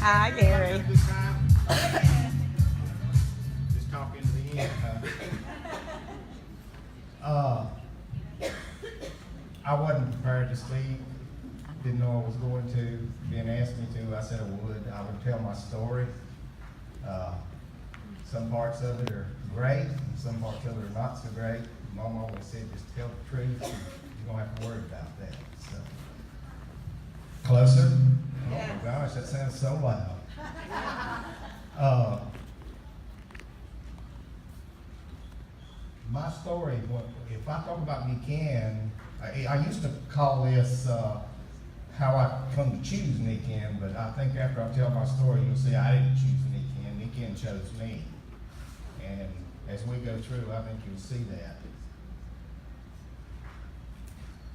Hi, Gary. Just talking to the end, I wasn't prepared to speak. Didn't know I was going to. Being asked me to, I said I would. I would tell my story. Some parts of it are great, some parts of it are not so great. Mom always said, just tell the truth. You don't have to worry about that. So, closer? Oh my gosh, that sounds so loud. My story, if I talk about Nick Cann, I used to call this how I come to choose Nick Cann, but I think after I tell my story, you'll see I didn't choose Nick Cann. Nick Cann chose me. And as we go through, I think you'll see that.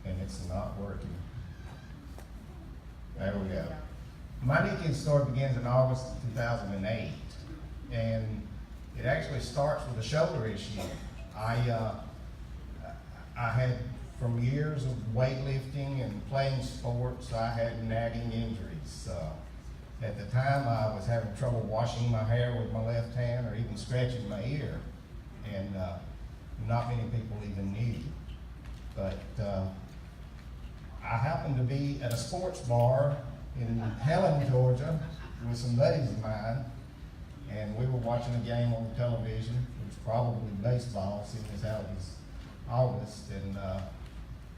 And it's not working. There we go. My Nick Cann story begins in August of 2008. And it actually starts with a shoulder issue. I had, from years of weightlifting and playing sports, I had nagging injuries. At the time, I was having trouble washing my hair with my left hand or even scratching my ear. And not many people even knew. But I happened to be at a sports bar in Helen, Georgia, with some buddies of mine. And we were watching a game on television. It was probably baseball, seeing as how it was August. And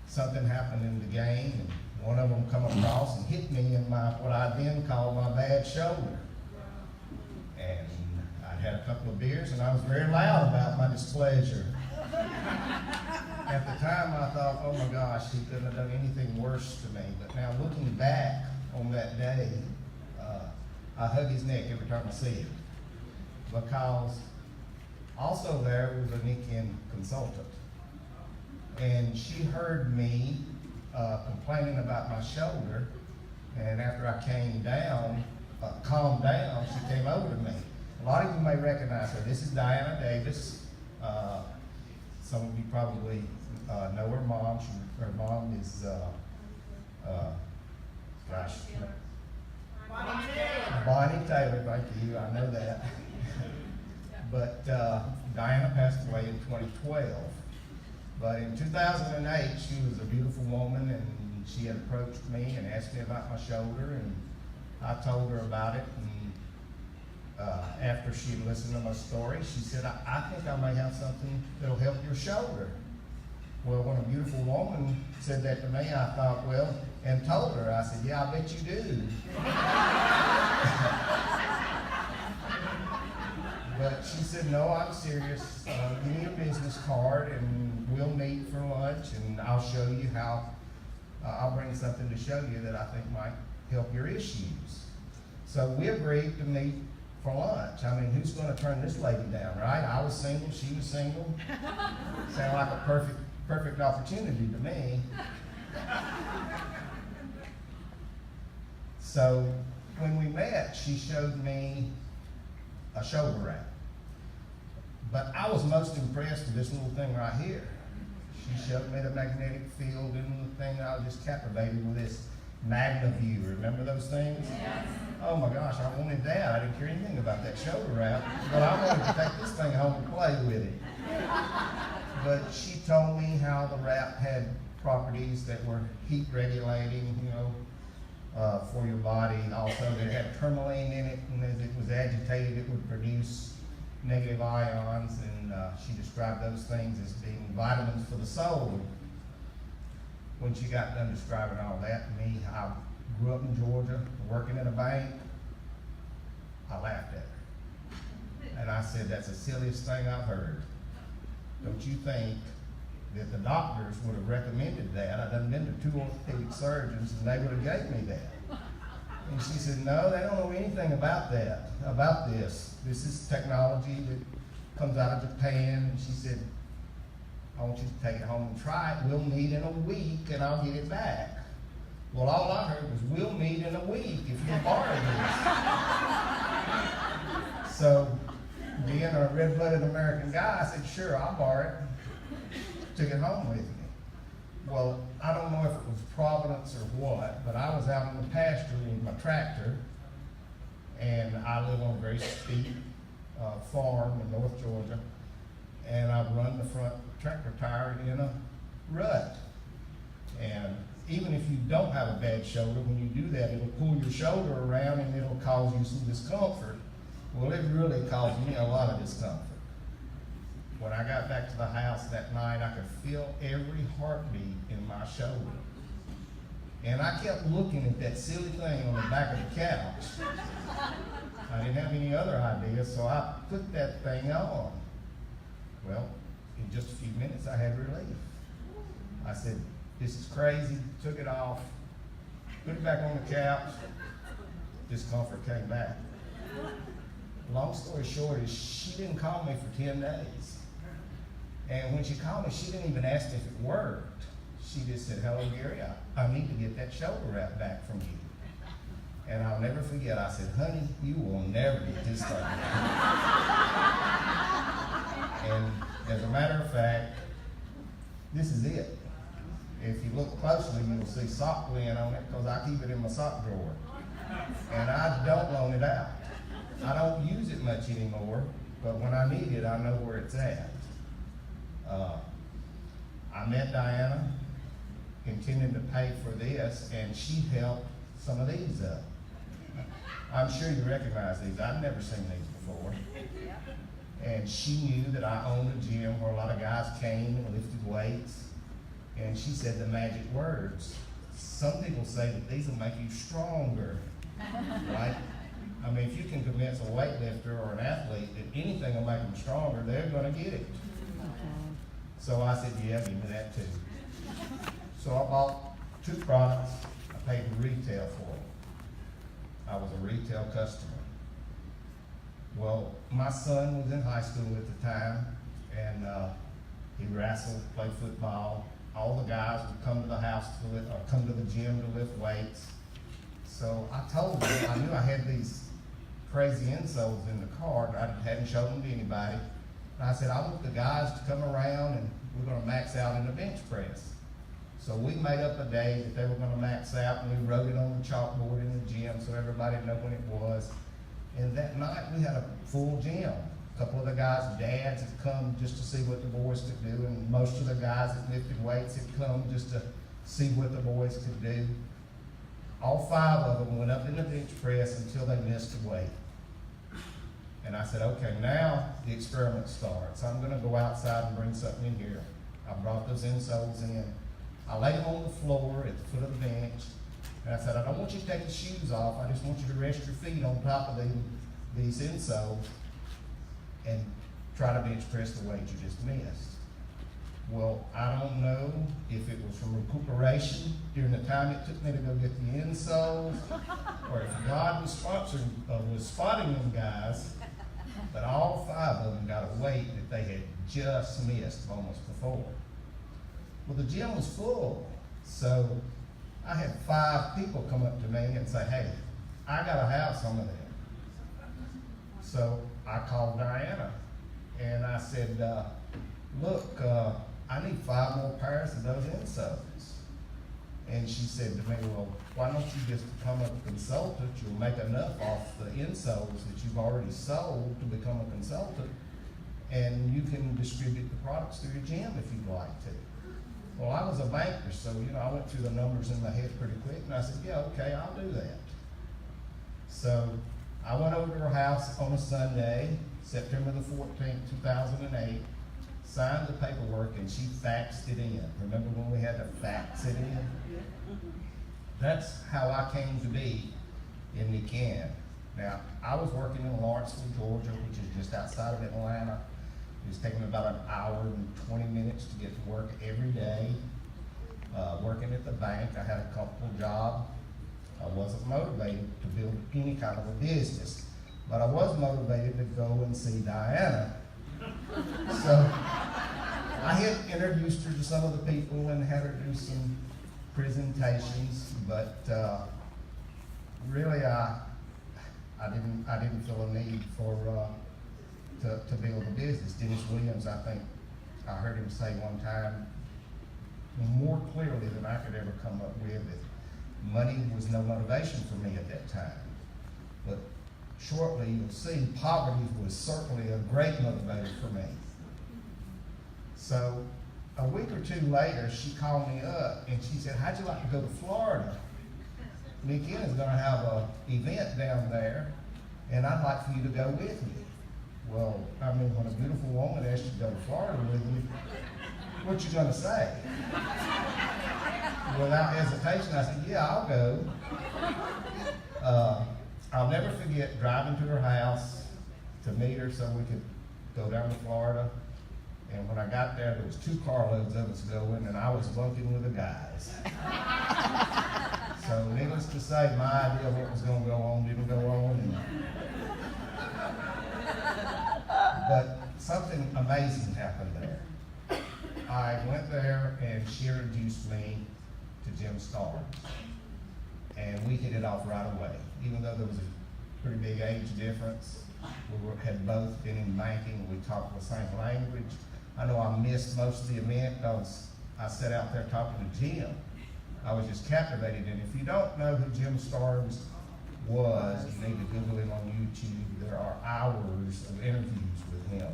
something happened in the game, and one of them come across and hit me in my, what I then called my bad shoulder. And I'd had a couple of beers, and I was very loud about my displeasure. At the time, I thought, oh my gosh, he couldn't have done anything worse to me. But now looking back on that day, I hug his neck every time I see him. Because also there was a Nick Cann consultant. And she heard me complaining about my shoulder, and after I calmed down, she came over to me. A lot of you may recognize her. This is Diana Davis. Some of you probably know her mom. Her mom is, Bonnie Taylor, thank you, I know that. But Diana passed away in 2012. But in 2008, she was a beautiful woman, and she had approached me and asked me about my shoulder, and I told her about it. And after she had listened to my story, she said, I think I may have something that'll help your shoulder. Well, when a beautiful woman said that to me, I thought, well, and told her, I said, yeah, I bet you do. But she said, no, I'm serious. Give me a business card and we'll meet for lunch and I'll show you how, I'll bring something to show you that I think might help your issues. So we agreed to meet for lunch. I mean, who's going to turn this lady down, right? I was single, she was single. Sounded like a perfect opportunity to me. So when we met, she showed me a shoulder wrap. But I was most impressed with this little thing right here. She showed me the magnetic field and the thing. I was just captivated with this MagnaView. Remember those things? Yes. Oh my gosh, I wanted that. I didn't care anything about that shoulder wrap, but I wanted to take this thing home and play with it. But she told me how the wrap had properties that were heat regulating, for your body. Also, that it had tourmaline in it, and as it was agitated, it would produce negative ions, and she described those things as being vitamins for the soul. When she got done describing all that to me, I grew up in Georgia, working at a bank. I laughed at her. And I said, that's the silliest thing I've heard. Don't you think that the doctors would have recommended that? I've done been to 2 orthopedic surgeons and they would have gave me that. And she said, no, they don't know anything about that, about this. This is technology that comes out of Japan. And she said, I want you to take it home and try it. We'll meet in a week and I'll get it back. Well, all I heard was, we'll meet in a week if you'll borrow this. So, being a red-blooded American guy, I said, sure, I'll borrow it. Took it home with me. Well, I don't know if it was Providence or what, but I was out in the pasture with my tractor, and I live on a very steep farm in North Georgia, and I run the front tractor tire in a rut. And even if you don't have a bad shoulder, when you do that, it'll pull your shoulder around and it'll cause you some discomfort. Well, it really caused me a lot of discomfort. When I got back to the house that night, I could feel every heartbeat in my shoulder. And I kept looking at that silly thing on the back of the couch. I didn't have any other ideas, so I put that thing on. Well, in just a few minutes, I had relief. I said, this is crazy, took it off, put it back on the couch, discomfort came back. Long story short is she didn't call me for 10 days. And when she called me, she didn't even ask me if it worked. She just said, hello, Gary, I need to get that shoulder wrap back from you. And I'll never forget, I said, honey, you will never get this done. And as a matter of fact, this is it. If you look closely, you'll see sock lint on it because I keep it in my sock drawer. And I don't loan it out. I don't use it much anymore, but when I need it, I know where it's at. I met Diana, intending to pay for this, and she helped some of these up. I'm sure you recognize these. I've never seen these before. And she knew that I owned a gym where a lot of guys came and lifted weights. And she said the magic words. Some people say that these will make you stronger, right? I mean, if you can convince a weightlifter or an athlete that anything will make them stronger, they're going to get it. So I said, yeah, give me that too. So I bought 2 products. I paid retail for them. I was a retail customer. Well, my son was in high school at the time, and he wrestled, played football. All the guys would come to the house to lift, or come to the gym to lift weights. So I told him, I knew I had these crazy insoles in the car, and I hadn't shown them to anybody. And I said, I want the guys to come around and we're going to max out in the bench press. So we made up a day that they were going to max out, and we wrote it on the chalkboard in the gym so everybody would know when it was. And that night we had a full gym. A couple of the guys' dads had come just to see what the boys could do, and most of the guys that lifted weights had come just to see what the boys could do. All 5 of them went up in the bench press until they missed a weight. And I said, okay, now the experiment starts. I'm going to go outside and bring something in here. I brought those insoles in. I laid them on the floor at the foot of the bench. And I said, I don't want you to take your shoes off. I just want you to rest your feet on top of these insoles and try to bench press the weight you just missed. Well, I don't know if it was from recuperation during the time it took me to go get the insoles, or if God was spotting them guys, but all 5 of them got a weight that they had just missed moments before. Well, the gym was full, so I had 5 people come up to me and say, hey, I gotta have some of them. So I called Diana and I said, look, I need 5 more pairs of those insoles. And she said to me, well, why don't you just become a consultant? You'll make enough off the insoles that you've already sold to become a consultant, and you can distribute the products through your gym if you'd like to. Well, I was a banker, so I went through the numbers in my head pretty quick, and I said, yeah, okay, I'll do that. So I went over to her house on a Sunday, September the 14th, 2008, signed the paperwork, and she faxed it in. Remember when we had to fax it in? That's how I came to be in McCann. Now, I was working in Lawrenceville, Georgia, which is just outside of Atlanta. It was taking me about an hour and 20 minutes to get to work every day. Working at the bank, I had a couple of jobs. I wasn't motivated to build any kind of a business, but I was motivated to go and see Diana. So I had introduced her to some of the people and had her do some presentations, but really I didn't feel a need for to build a business. Dennis Williams, I think I heard him say one time more clearly than I could ever come up with that money was no motivation for me at that time. But shortly you'll see poverty was certainly a great motivator for me. So a week or two later, she called me up and she said, how'd you like to go to Florida? Nick is going to have an event down there, and I'd like for you to go with me. Well, I mean, when a beautiful woman asks you to go to Florida with you, what you going to say? Without hesitation, I said, yeah, I'll go. I'll never forget driving to her house to meet her so we could go down to Florida. And when I got there was 2 carloads of us going, and I was bunking with the guys. So needless to say, my idea of what was going to go on didn't go on. But something amazing happened there. I went there and she introduced me to Jim Starnes. And we hit it off right away. Even though there was a pretty big age difference, had both been in banking, we talked the same language. I know I missed most of the event because I sat out there talking to Jim. I was just captivated. And if you don't know who Jim Starnes was, you need to Google him on YouTube. There are hours of interviews with him.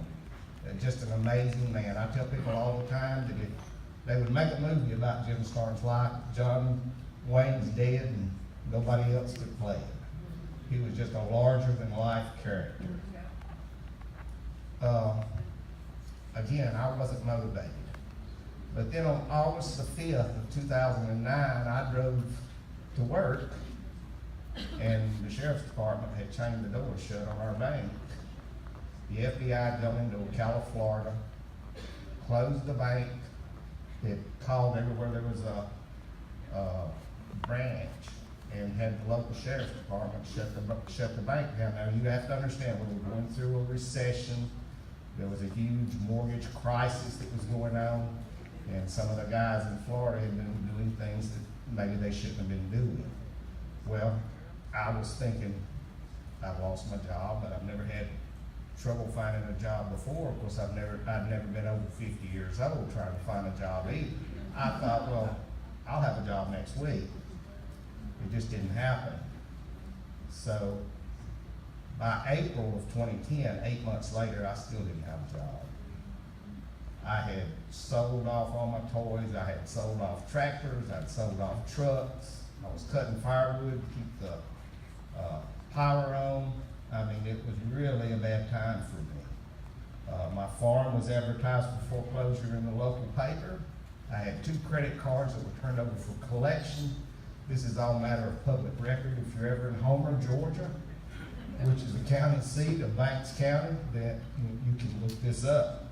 Just an amazing man. I tell people all the time that if they would make a movie about Jim Starnes' life, John Wayne's dead and nobody else could play it. He was just a larger-than-life character. Again, I wasn't motivated. But then on August the 5th of 2009, I drove to work, and the sheriff's department had chained the door shut on our bank. The FBI come into Ocala, Florida, closed the bank. It called everywhere there was a branch, and had the local sheriff's department shut the bank down. Now you have to understand, we were going through a recession. There was a huge mortgage crisis that was going on, and some of the guys in Florida had been doing things that maybe they shouldn't have been doing. Well, I was thinking, I've lost my job, but I've never had trouble finding a job before. Of course, I'd never been over 50 years old trying to find a job either. I thought, well, I'll have a job next week. It just didn't happen. So by April of 2010, 8 months later, I still didn't have a job. I had sold off all my toys. I had sold off tractors. I'd sold off trucks. I was cutting firewood to keep the power on. I mean, it was really a bad time for me. My farm was advertised for foreclosure in the local paper. I had 2 credit cards that were turned over for collection. This is all matter of public record. If you're ever in Homer, Georgia, which is the county seat of Banks County, then you can look this up.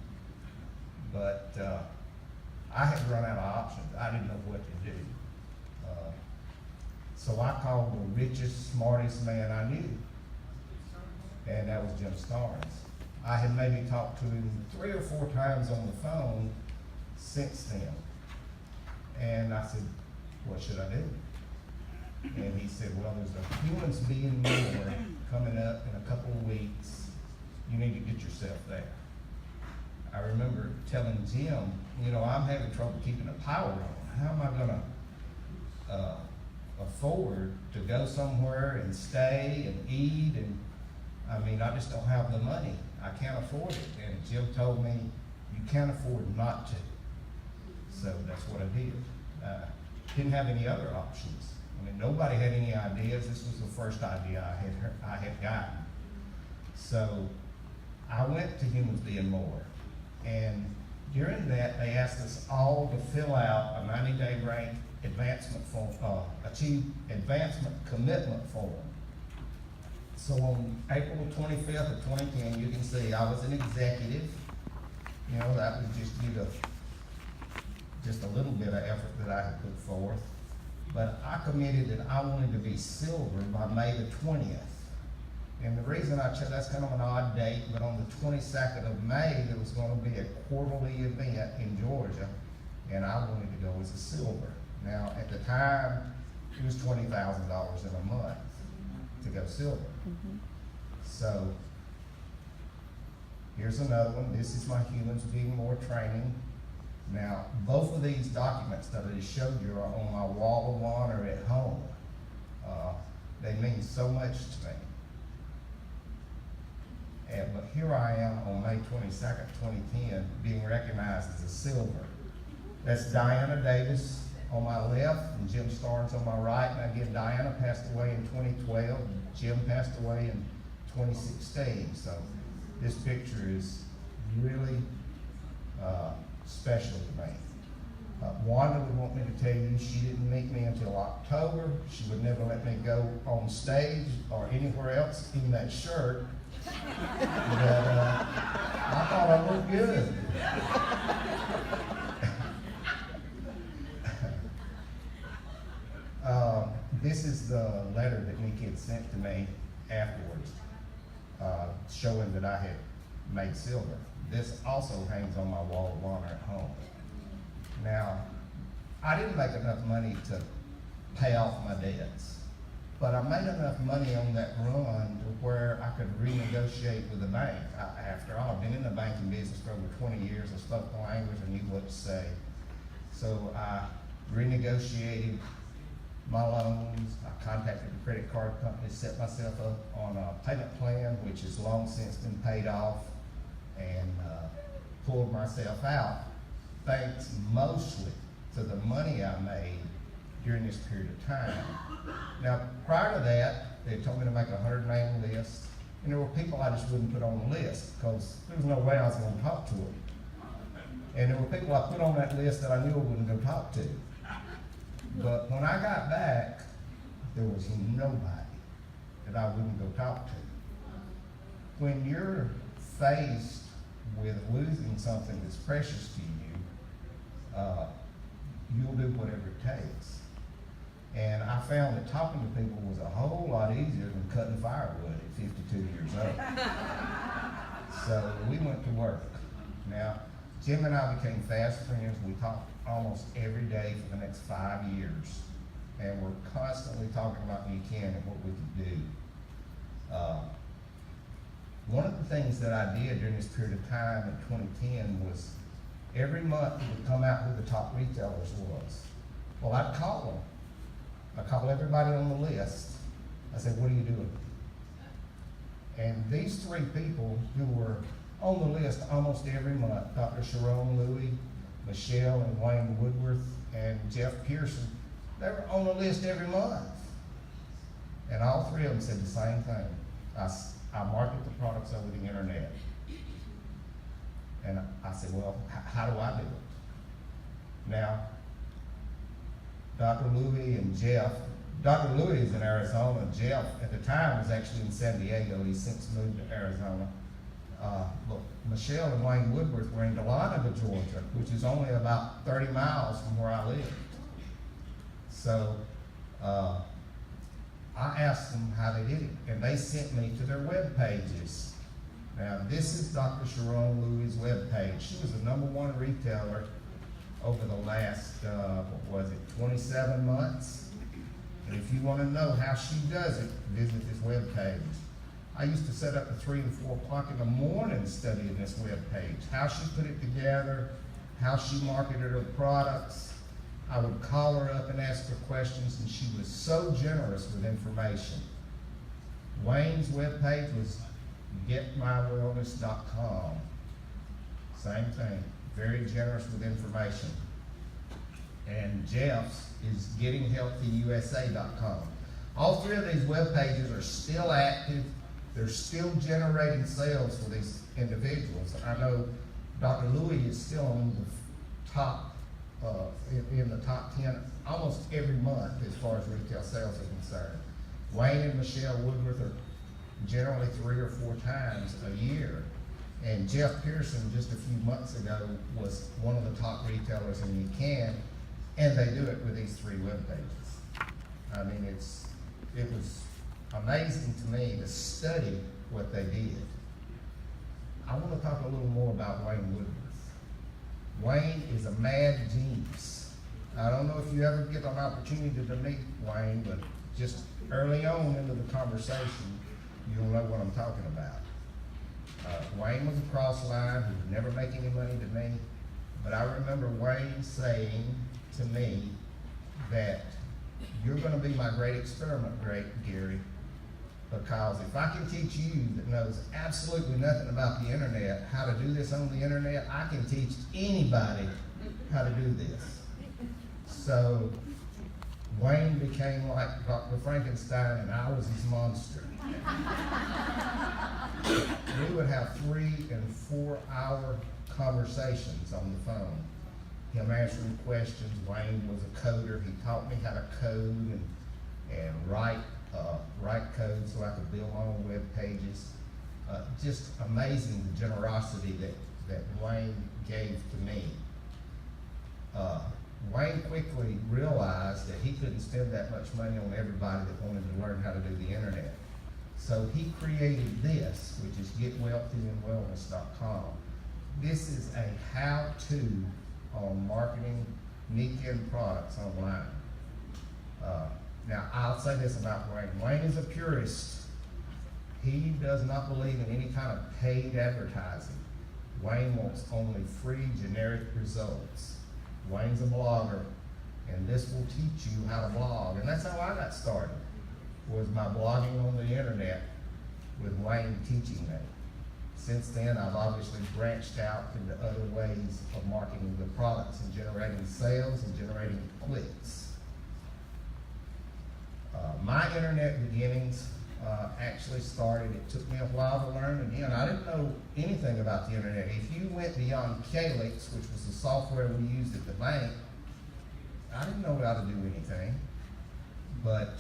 But I had run out of options. I didn't know what to do. So I called the richest, smartest man I knew, and that was Jim Starnes. I had maybe talked to him 3 or 4 times on the phone since then. And I said, what should I do? And he said, well, there's a humans being more coming up in a couple of weeks. You need to get yourself there. I remember telling Jim, you know, I'm having trouble keeping the power on. How am I going to afford to go somewhere and stay and eat? And I mean, I just don't have the money. I can't afford it. And Jim told me, you can't afford not to. So that's what I did. Didn't have any other options. I mean, nobody had any ideas. This was the first idea I had gotten. So I went to Humans Being More. And during that, they asked us all to fill out a 90-day rank advancement form, achieve advancement commitment form. So on April 25th of 2010, you can see I was an executive. You know, that was just due to just a little bit of effort that I had put forth. But I committed that I wanted to be silver by May the 20th. And the reason I chose, that's kind of an odd date, but on the 22nd of May, there was going to be a quarterly event in Georgia, and I wanted to go as a silver. Now, at the time, it was $20,000 in a month to go silver. Mm-hmm. So, here's another one. This is my Humans Being More training. Now, both of these documents that I just showed you are on my wall of honor at home. They mean so much to me. But here I am on May 22nd, 2010, being recognized as a silver. That's Diana Davis on my left and Jim Starnes on my right. And again, Diana passed away in 2012. Jim passed away in 2016. So this picture is really special to me. Wanda would want me to tell you she didn't meet me until October. She would never let me go on stage or anywhere else in that shirt. But I thought I looked good. This is the letter that Nikki had sent to me afterwards, showing that I had made silver. This also hangs on my wall of honor at home. Now, I didn't make enough money to pay off my debts, but I made enough money on that run to where I could renegotiate with the bank. After all, I've been in the banking business for over 20 years. I spoke the language and knew what to say. So I renegotiated my loans. I contacted the credit card company, set myself up on a payment plan, which has long since been paid off, and pulled myself out, thanks mostly to the money I made during this period of time. Now, prior to that, they told me to make a 100-name list, and there were people I just wouldn't put on the list because there was no way I was going to talk to them. And there were people I put on that list that I knew I wouldn't go talk to. But when I got back, there was nobody that I wouldn't go talk to. When you're faced with losing something that's precious to you, you'll do whatever it takes. And I found that talking to people was a whole lot easier than cutting firewood at 52 years old. So we went to work. Now, Jim and I became fast friends. We talked almost every day for the next 5 years. And we're constantly talking about Buchanan and what we could do. One of the things that I did during this period of time in 2010 was every month we would come out who the top retailers was. Well, I'd call them. I'd call everybody on the list. I said, what are you doing? And these three people who were on the list almost every month, Dr. Sharon Louie, Michelle and Wayne Woodworth, and Jeff Pearson, they were on the list every month. And all three of them said the same thing. I market the products over the internet. And I said, well, how do I do it? Now, Dr. Louie and Jeff, Dr. Louie is in Arizona. Jeff, at the time, was actually in San Diego. He's since moved to Arizona. But Michelle and Wayne Woodworth were in Dahlonega, Georgia, which is only about 30 miles from where I live. So I asked them how they did it, and they sent me to their web pages. Now, this is Dr. Sharon Louie's web page. She was the #1 retailer over the last, 27 months. And if you want to know how she does it, visit this web page. I used to set up at 3 and 4 o'clock in the morning studying this web page, how she put it together, how she marketed her products. I would call her up and ask her questions, and she was so generous with information. Wayne's web page was getmywellness.com. Same thing, very generous with information. And Jeff's is gettinghealthyusa.com. All three of these web pages are still active. They're still generating sales for these individuals. I know Dr. Louie is still on the top, in the top 10 almost every month as far as retail sales are concerned. Wayne and Michelle Woodworth are generally 3 or 4 times a year. And Jeff Pearson, just a few months ago, was one of the top retailers in Buchanan, and they do it with these 3 web pages. I mean, it was amazing to me to study what they did. I want to talk a little more about Wayne Woodworth. Wayne is a mad genius. I don't know if you ever get an opportunity to meet Wayne, but just early on into the conversation, you'll know what I'm talking about. Wayne was a cross-line who would never make any money to me, but I remember Wayne saying to me that you're going to be my great experiment, Gary, Because if I can teach you that knows absolutely nothing about the internet how to do this on the internet, I can teach anybody how to do this. So Wayne became like Dr. Frankenstein and I was his monster. We would have 3 and 4 hour conversations on the phone. Him answering questions. Wayne was a coder. He taught me how to code and write code so I could build my own web pages. Just amazing the generosity that Wayne gave to me. Wayne quickly realized that he couldn't spend that much money on everybody that wanted to learn how to do the internet. So he created this, which is getwealthyandwellness.com. This is a how-to on marketing niche-in products online. Now, I'll say this about Wayne. Wayne is a purist. He does not believe in any kind of paid advertising. Wayne wants only free, generic results. Wayne's a blogger, and this will teach you how to blog. And that's how I got started, was by blogging on the internet with Wayne teaching me. Since then, I've obviously branched out into other ways of marketing the products and generating sales and generating clicks. My internet beginnings actually started, it took me a while to learn. Again, I didn't know anything about the internet. If you went beyond Calyx, which was the software we used at the bank, I didn't know how to do anything. But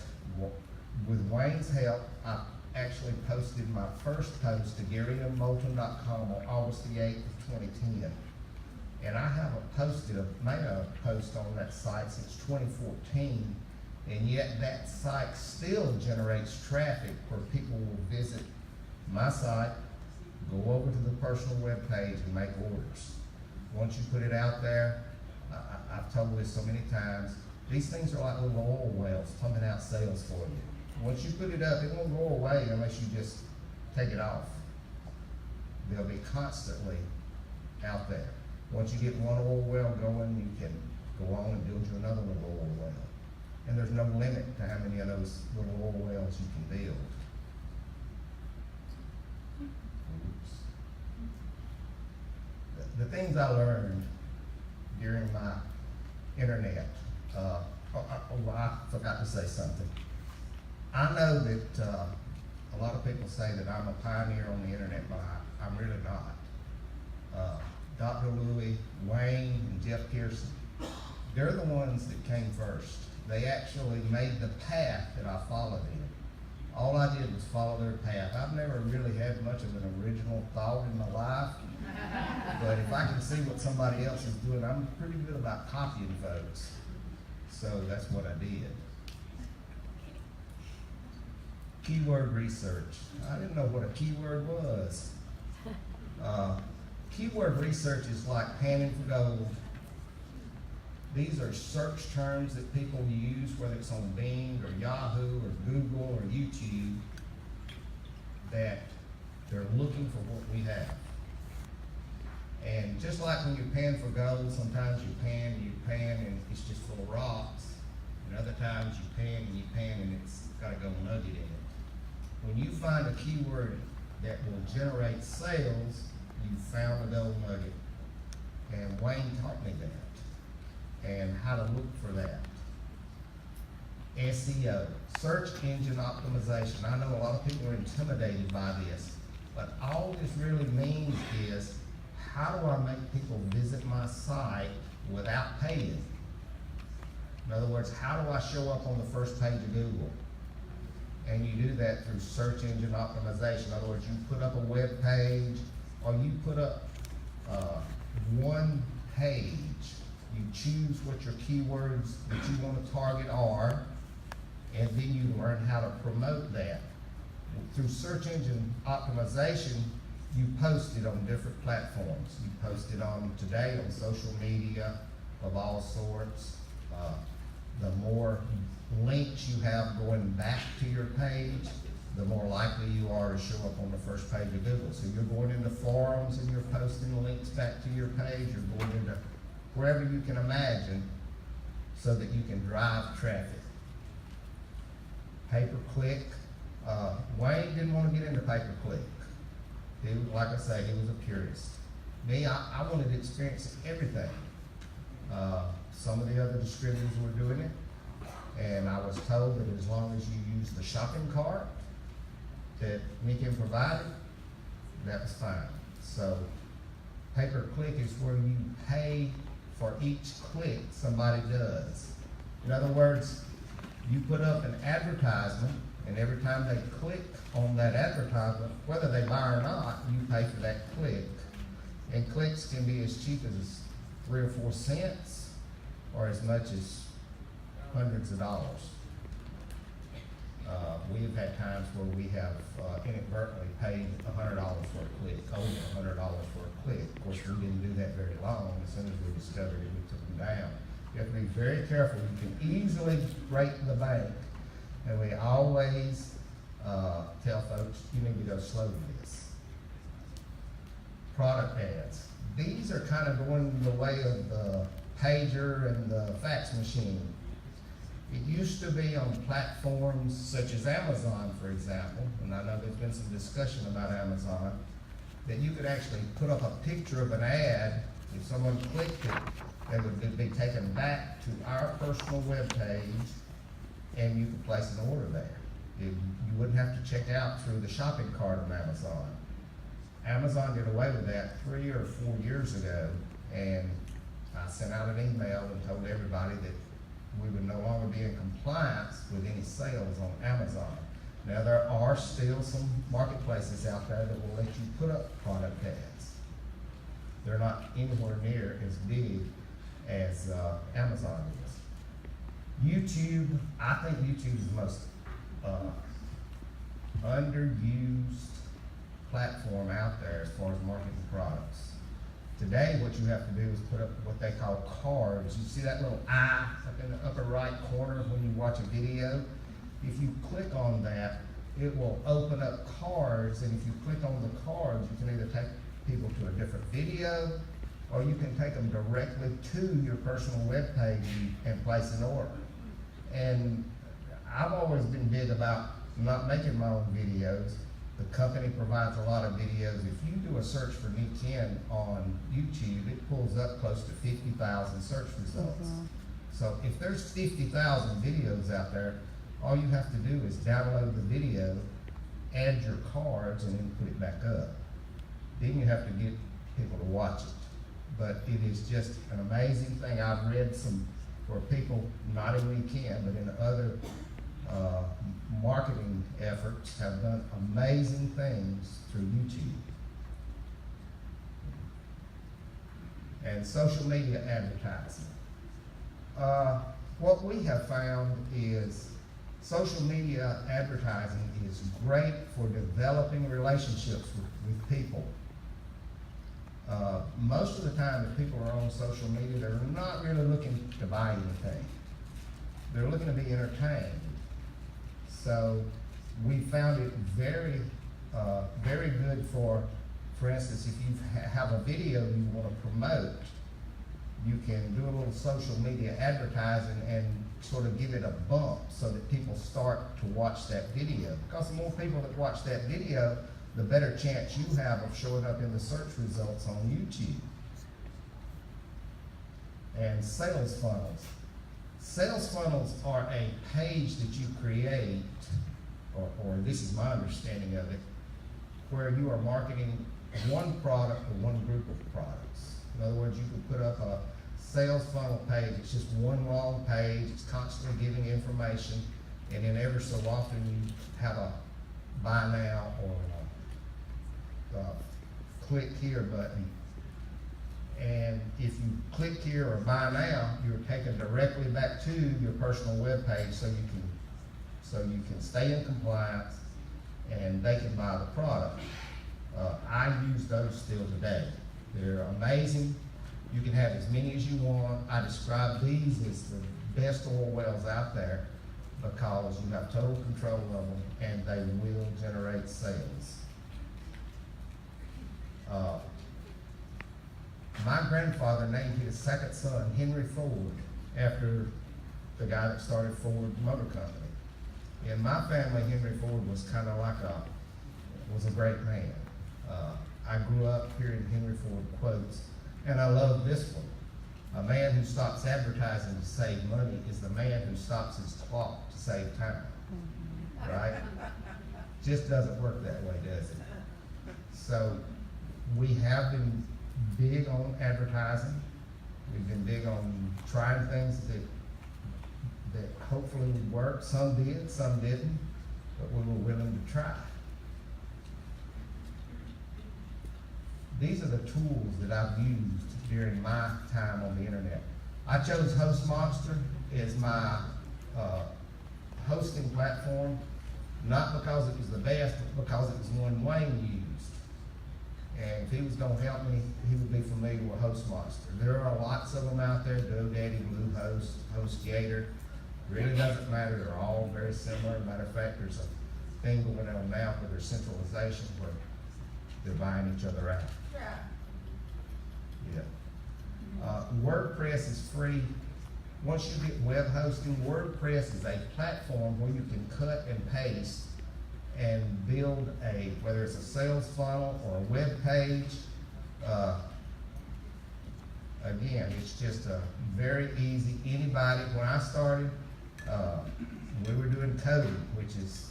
with Wayne's help, I actually posted my first post to GaryandBolton.com on August the 8th of 2010. And I haven't made a post on that site since 2014. And yet that site still generates traffic where people will visit my site, go over to the personal web page and make orders. Once you put it out there, I've told this so many times, these things are like little oil wells pumping out sales for you. Once you put it up, it won't go away unless you just take it off. They'll be constantly out there. Once you get one oil well going, you can go on and build you another little oil well. And there's no limit to how many of those little oil wells you can build. The things I learned during my internet, I forgot to say something. I know that a lot of people say that I'm a pioneer on the internet, but I'm really not. Dr. Louie, Wayne, and Jeff Pearson, they're the ones that came first. They actually made the path that I followed in. All I did was follow their path. I've never really had much of an original thought in my life, but if I can see what somebody else is doing, I'm pretty good about copying folks. So that's what I did. Keyword research. I didn't know what a keyword was. Keyword research is like panning for gold. These are search terms that people use, whether it's on Bing or Yahoo or Google or YouTube, that they're looking for what we have. And just like when you pan for gold, sometimes you pan and it's just full of rocks. And other times you pan and it's got a gold nugget in it. When you find a keyword that will generate sales, you found a gold nugget. And Wayne taught me that. And how to look for that. SEO, search engine optimization. I know a lot of people are intimidated by this, but all this really means is, how do I make people visit my site without paying? In other words, how do I show up on the first page of Google? And you do that through search engine optimization. In other words, you put up a web page, or you put up one page. You choose what your keywords that you want to target are, and then you learn how to promote that. Through search engine optimization, you post it on different platforms. You post it on today on social media of all sorts. The more links you have going back to your page, the more likely you are to show up on the first page of Google. So you're going into forums and you're posting links back to your page. You're going into wherever you can imagine so that you can drive traffic. Pay-per-click, Wayne didn't want to get into pay-per-click. He was, like I say, he was a purist. Me, I wanted to experience everything. Some of the other distributors were doing it, and I was told that as long as you use the shopping cart that Nikin provided, that was fine. So pay-per-click is where you pay for each click somebody does. In other words, you put up an advertisement, and every time they click on that advertisement, whether they buy or not, you pay for that click. And clicks can be as cheap as 3 or 4 cents, or as much as hundreds of dollars. We have had times where we have inadvertently paid $100 for a click, over $100 for a click. Of course, we didn't do that very long. As soon as we discovered it, we took them down. You have to be very careful. You can easily break the bank. And we always tell folks, you need to go slow with this. Product ads. These are kind of going the way of the pager and the fax machine. It used to be on platforms such as Amazon, for example, and I know there's been some discussion about Amazon, that you could actually put up a picture of an ad. If someone clicked it, they would be taken back to our personal web page, and you could place an order there. You wouldn't have to check out through the shopping cart on Amazon. Amazon did away with that 3 or 4 years ago, and I sent out an email and told everybody that we would no longer be in compliance with any sales on Amazon. Now, there are still some marketplaces out there that will let you put up product ads. They're not anywhere near as big as Amazon is. YouTube, I think YouTube is the most underused platform out there as far as marketing products. Today, what you have to do is put up what they call cards. You see that little eye up in the upper right corner when you watch a video? If you click on that, it will open up cards, and if you click on the cards, you can either take people to a different video, or you can take them directly to your personal web page and place an order. And I've always been big about not making my own videos. The company provides a lot of videos. If you do a search for Nick Ken on YouTube, it pulls up close to 50,000 search results. Mm-hmm. So if there's 50,000 videos out there, all you have to do is download the video, add your cards, and then put it back up. Then you have to get people to watch it. But it is just an amazing thing. I've read some where people, not in Nick Ken, but in other marketing efforts, have done amazing things through YouTube. And social media advertising. What we have found is social media advertising is great for developing relationships with people. Most of the time that people are on social media, they're not really looking to buy anything. They're looking to be entertained. So we found it very, very good for instance, if you have a video you want to promote, you can do a little social media advertising and sort of give it a bump so that people start to watch that video. Because the more people that watch that video, the better chance you have of showing up in the search results on YouTube. And sales funnels. Sales funnels are a page that you create, or this is my understanding of it, where you are marketing one product or one group of products. In other words, you can put up a sales funnel page. It's just one long page. It's constantly giving information, and then every so often you have a buy now or a click here button. And if you click here or buy now, you're taken directly back to your personal web page, so you can stay in compliance and they can buy the product. I use those still today. They're amazing. You can have as many as you want. I describe these as the best oil wells out there because you have total control of them and they will generate sales. My grandfather named his second son Henry Ford after the guy that started Ford Motor Company. In my family, Henry Ford was kind of like was a great man. I grew up hearing Henry Ford quotes, and I love this one. A man who stops advertising to save money is the man who stops his clock to save time. Right? Just doesn't work that way, does it? So we have been big on advertising. We've been big on trying things that hopefully would work. Some did, some didn't, but we were willing to try. These are the tools that I've used during my time on the internet. I chose HostMonster as my hosting platform, not because it was the best, but because it was one Wayne used. And if he was going to help me, he would be familiar with HostMonster. There are lots of them out there: GoDaddy, Bluehost, HostGator. Really doesn't matter. They're all very similar. Matter of fact, there's a thing going on now where there's centralization where they're buying each other out. Yeah. WordPress is free. Once you get web hosting, WordPress is a platform where you can cut and paste and build whether it's a sales funnel or a web page. Again, it's just a very easy. Anybody, when I started, we were doing coding, which is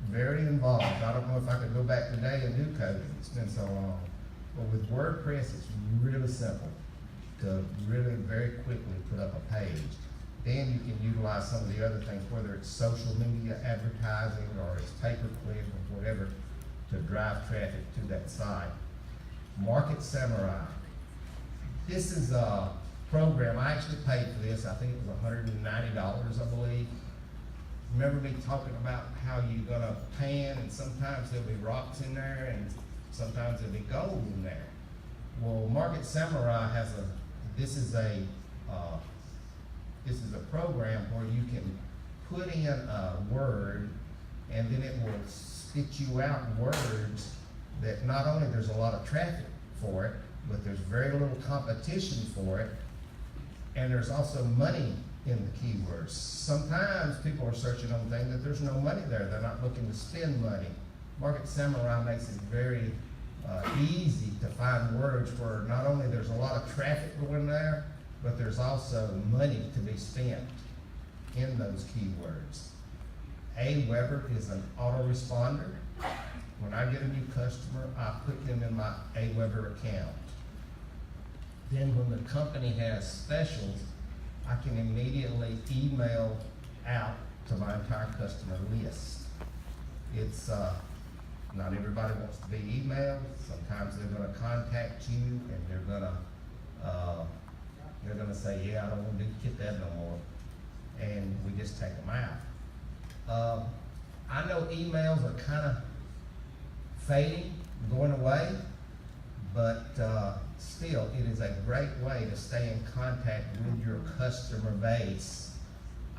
very involved. I don't know if I could go back today and do coding. It's been so long. But with WordPress, it's really simple to really very quickly put up a page. Then you can utilize some of the other things, whether it's social media advertising or it's pay-per-click or whatever, to drive traffic to that site. Market Samurai. This is a program. I actually paid for this. I think it was $190, I believe. Remember me talking about how you're gonna pan, and sometimes there'll be rocks in there, and sometimes there'll be gold in there. Well, Market Samurai has this is a program where you can put in a word, and then it will spit you out words that not only there's a lot of traffic for it, but there's very little competition for it, and there's also money in the keywords. Sometimes people are searching on things that there's no money there. They're not looking to spend money. Market Samurai makes it very easy to find words where not only there's a lot of traffic going there, but there's also money to be spent in those keywords. Aweber is an autoresponder. When I get a new customer, I put them in my Aweber account. Then when the company has specials, I can immediately email out to my entire customer list. It's not everybody wants to be emailed. Sometimes they're going to contact you and they're going to say, yeah, I don't want to get that no more, and we just take them out. I know emails are kind of fading, going away, but still, it is a great way to stay in contact with your customer base.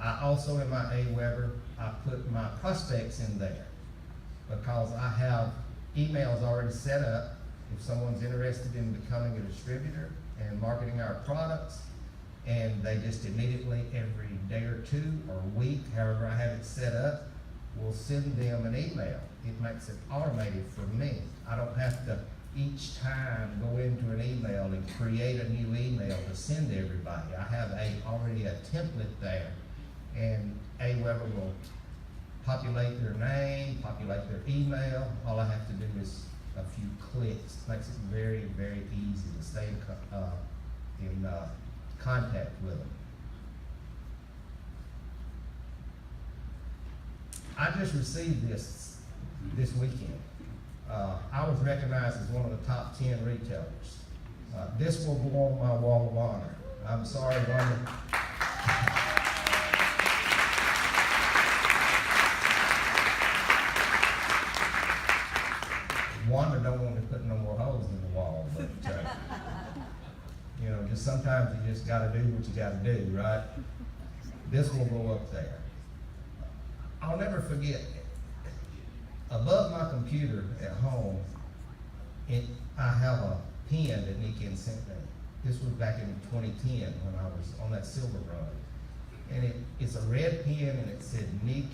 I also, in my Aweber, I put my prospects in there because I have emails already set up. If someone's interested in becoming a distributor and marketing our products, and they just immediately, every day or two or week, however I have it set up, will send them an email. It makes it automated for me. I don't have to each time go into an email and create a new email to send to everybody. I have already a template there, and Aweber will populate their name, populate their email. All I have to do is a few clicks. It makes it very, very easy to stay in contact with them. I just received this weekend. I was recognized as one of the top 10 retailers. This will go on my wall of honor. I'm sorry, Wanda don't want to put no more holes in the wall, but just sometimes you just got to do what you got to do, right? This will go up there. I'll never forget, above my computer at home, I have a pen that Nick sent me. This was back in 2010 when I was on that silver run. And it's a red pen, and it said Nick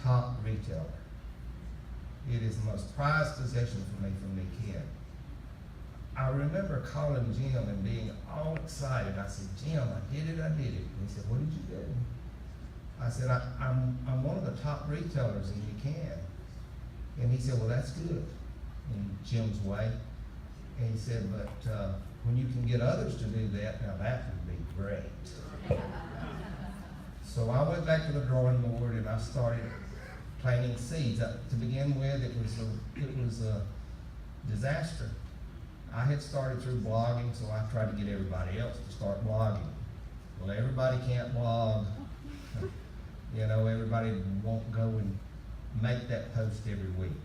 top retailer. It is the most prized possession for me from the kid. I remember calling Jim and being all excited. I said, Jim, I did it. And he said, what did you do? I said, I'm one of the top retailers in Buchanan. And he said, well, that's good, in Jim's way. And he said, but when you can get others to do that, now that would be great. So I went back to the drawing board and I started planting seeds. To begin with, it was a disaster. I had started through blogging, so I tried to get everybody else to start blogging. Well, everybody can't blog. You know, everybody won't go and make that post every week,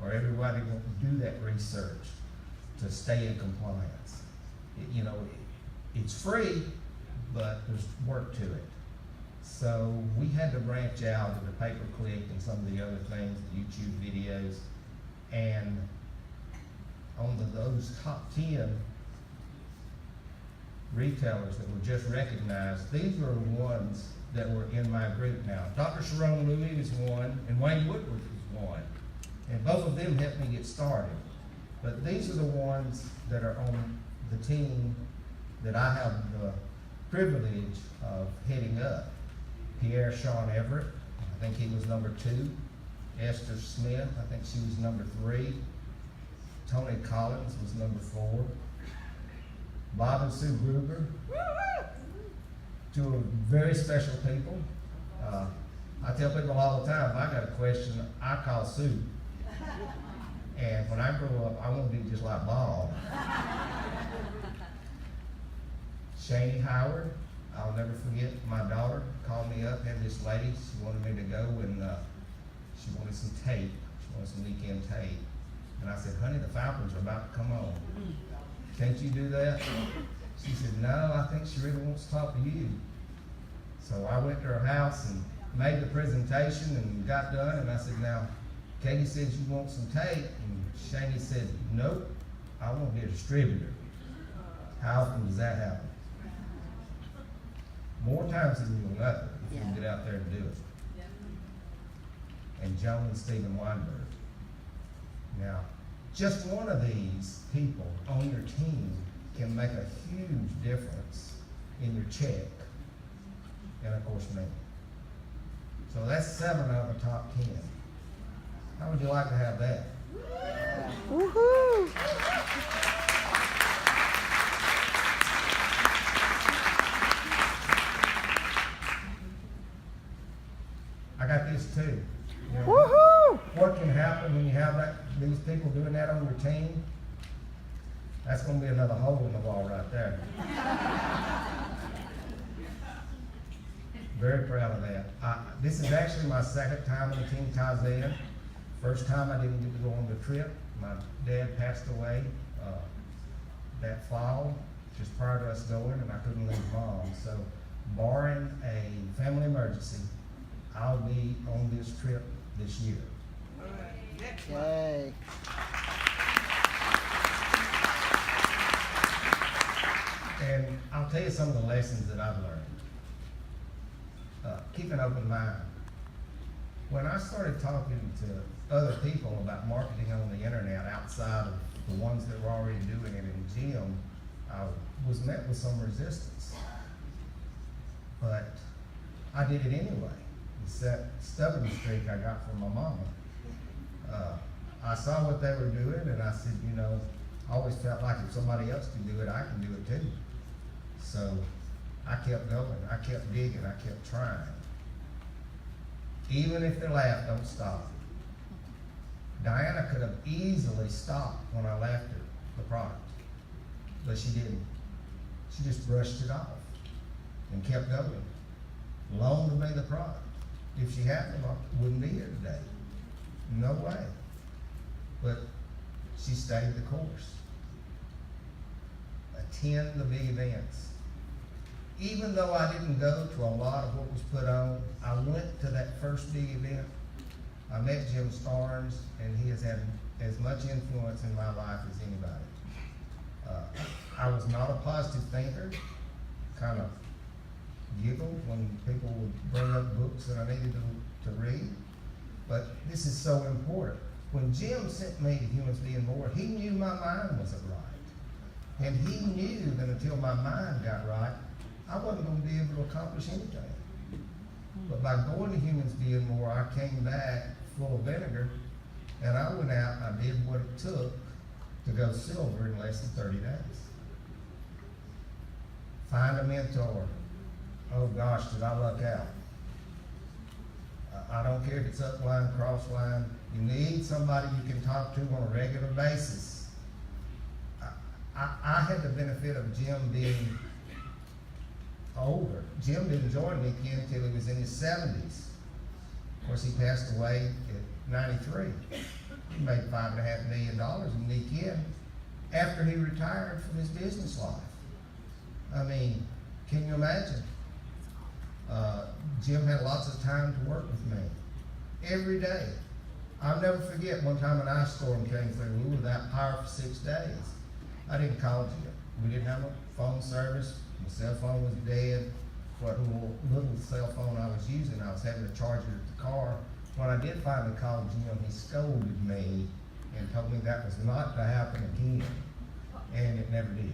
or everybody won't do that research to stay in compliance. It's free, but there's work to it. So we had to branch out into pay-per-click and some of the other things, YouTube videos, and on those top 10 retailers that were just recognized, these were the ones that were in my group now. Dr. Sharon Louis was one, and Wayne Woodward was one. And both of them helped me get started. But these are the ones that are on the team that I have the privilege of heading up. Pierre Sean Everett, I think he was number 2. Esther Smith, I think she was number 3. Tony Collins was number 4. Bob and Sue Gruber, two very special people. I tell people all the time, if I got a question, I call Sue. And when I grow up, I want to be just like Bob. Shani Howard, I'll never forget, my daughter called me up, had this lady, she wanted me to go and she wanted some tape. She wanted some weekend tape. And I said, honey, the Falcons are about to come on. Can't you do that? She said, no, I think she really wants to talk to you. So I went to her house and made the presentation and got done, and I said, now, Katie said you want some tape, and Shani said, nope, I want to be a distributor. How often does that happen? More times than you'll know if you can get out there and do it. And Joan and Stephen Weinberg. Now, just one of these people on your team can make a huge difference in your check, and of course me. So that's 7 out of the top 10. How would you like to have that? Woohoo! I got this too. You know, Woohoo! what can happen when you have these people doing that on your team? That's going to be another hole in the wall right there. Very proud of that. This is actually my 2nd time on Team Tarzan. First time I didn't get to go on the trip. My dad passed away that fall, just prior to us going, and I couldn't leave Mom. So, barring a family emergency, I'll be on this trip this year. Yay. And I'll tell you some of the lessons that I've learned. Keep an open mind. When I started talking to other people about marketing on the internet outside of the ones that were already doing it in gym, I was met with some resistance. But I did it anyway. It's that stubborn streak I got from my mama. I saw what they were doing, and I said, I always felt like if somebody else can do it, I can do it too. So I kept going, I kept digging, I kept trying. Even if they laughed, don't stop. Diana could have easily stopped when I laughed at the product, but she didn't. She just brushed it off and kept going. Loaned me the product. If she hadn't, I wouldn't be here today. No way. But she stayed the course. Attend the big events. Even though I didn't go to a lot of what was put on, I went to that first big event. I met Jim Starnes, and he has had as much influence in my life as anybody. I was not a positive thinker, kind of giggled when people would bring up books that I needed to read. But this is so important. When Jim sent me to Humans Being More, he knew my mind wasn't right. And he knew that until my mind got right, I wasn't going to be able to accomplish anything. But by going to Humans Being More, I came back full of vinegar, and I went out and I did what it took to go silver in less than 30 days. Find a mentor. Oh gosh, did I luck out. I don't care if it's upline, crossline. You need somebody you can talk to on a regular basis. I had the benefit of Jim being older. Jim didn't join Nick in until he was in his 70s. Of course, he passed away at 93. He made $5.5 million in Nick in after he retired from his business life. I mean, can you imagine? Jim had lots of time to work with me every day. I'll never forget one time an ice storm came through. We were without power for 6 days. I didn't call Jim. We didn't have a phone service. My cell phone was dead. What little cell phone I was using, I was having to charge it at the car. When I did finally call Jim, he scolded me and told me that was not to happen again. And it never did.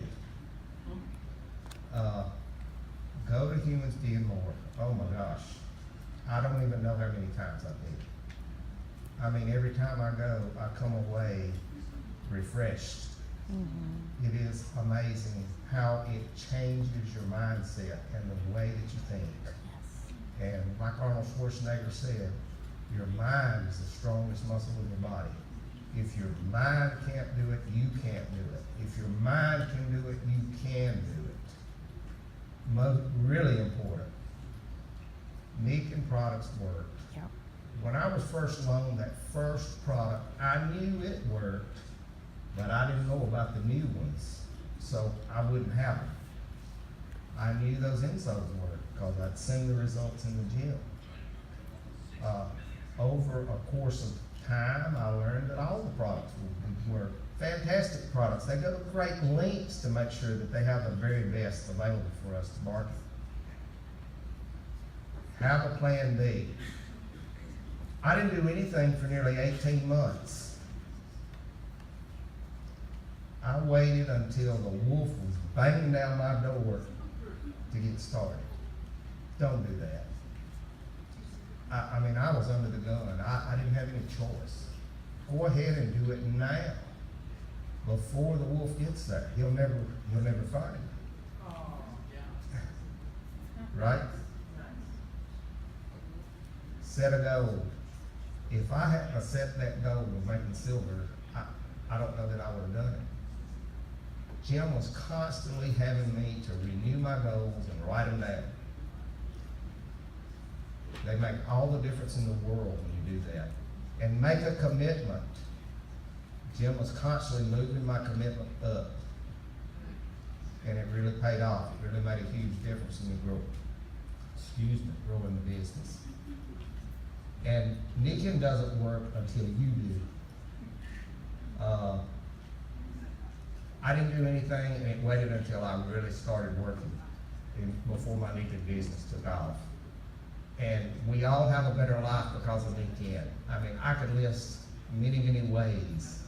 Go to Humans Being More. Oh my gosh. I don't even know how many times I've been. I mean, every time I go, I come away refreshed. Mm-hmm. It is amazing how it changes your mindset and the way that you think. Yes. And like Arnold Schwarzenegger said, your mind is the strongest muscle in your body. If your mind can't do it, you can't do it. If your mind can do it, you can do it. Really important. Meekin products worked. Yep. When I was first loaned that first product, I knew it worked, but I didn't know about the new ones, so I wouldn't have them. I knew those insoles worked because I'd seen the results in the gym. Over a course of time, I learned that all the products were fantastic products. They go to great lengths to make sure that they have the very best available for us to market. Have a plan B. I didn't do anything for nearly 18 months. I waited until the wolf was banging down my door to get started. Don't do that. I mean, I was under the gun. I didn't have any choice. Go ahead and do it now. Before the wolf gets there, he'll never find him. Oh, yeah. Right? Set a goal. If I hadn't set that goal of making silver, I don't know that I would have done it. Jim was constantly having me to renew my goals and write them down. They make all the difference in the world when you do that. And make a commitment. Jim was constantly moving my commitment up. And it really paid off. It really made a huge difference in me growing the business. And Nicking doesn't work until you do. I didn't do anything, and it waited until I really started working before my Nicking business took off. And we all have a better life because of Nicking. I mean, I could list many, many ways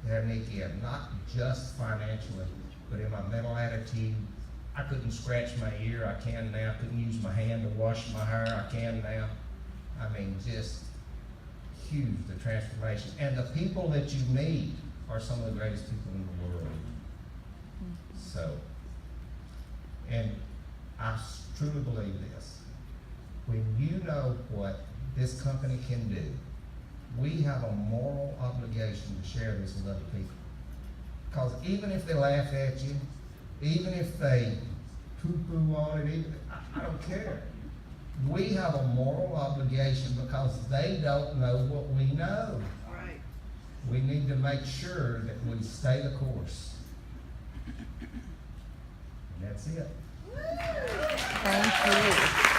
that Nicking, not just financially, but in my mental attitude. I couldn't scratch my ear, I can now. I couldn't use my hand to wash my hair, I can now. I mean, just huge, the transformation. And the people that you meet are some of the greatest people in the world. So, and I truly believe this. When you know what this company can do, we have a moral obligation to share this with other people. Because even if they laugh at you, even if they poo-poo on it, I don't care. We have a moral obligation because they don't know what we know. Right. We need to make sure that we stay the course. And that's it. Thank you.